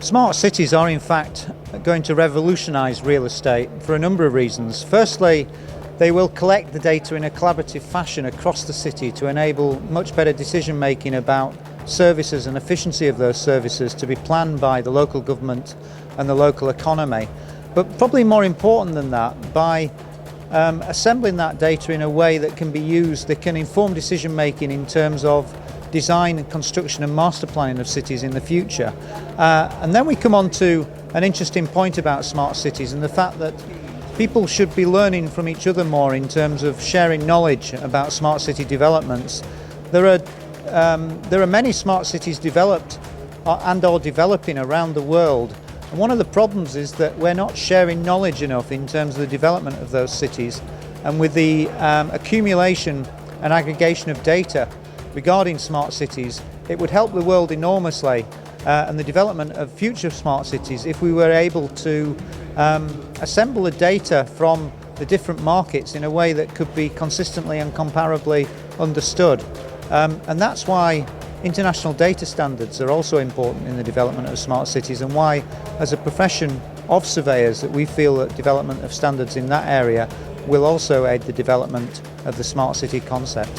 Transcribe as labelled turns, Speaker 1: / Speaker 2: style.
Speaker 1: Smart cities are in fact going to revolutionise real estate for a number of reasons. Firstly, they will collect the data in a collaborative fashion across the city to enable much better decision making about services and efficiency of those services to be planned by the local government and the local economy. But probably more important than that, by assembling that data in a way that can be used, that can inform decision making in terms of design and construction and master planning of cities in the future. And then we come on to an interesting point about smart cities and the fact that people should be learning from each other more in terms of sharing knowledge about smart city developments. There are many smart cities developed and or developing around the world. And one of the problems is that we're not sharing knowledge enough in terms of the development of those cities. And with the accumulation and aggregation of data regarding smart cities, it would help the world enormously and the development of future smart cities if we were able to assemble the data from the different markets in a way that could be consistently and comparably understood. And that's why international data standards are also important in the development of smart cities, and why, as a profession of surveyors, that we feel that development of standards in that area will also aid the development of the smart city concept.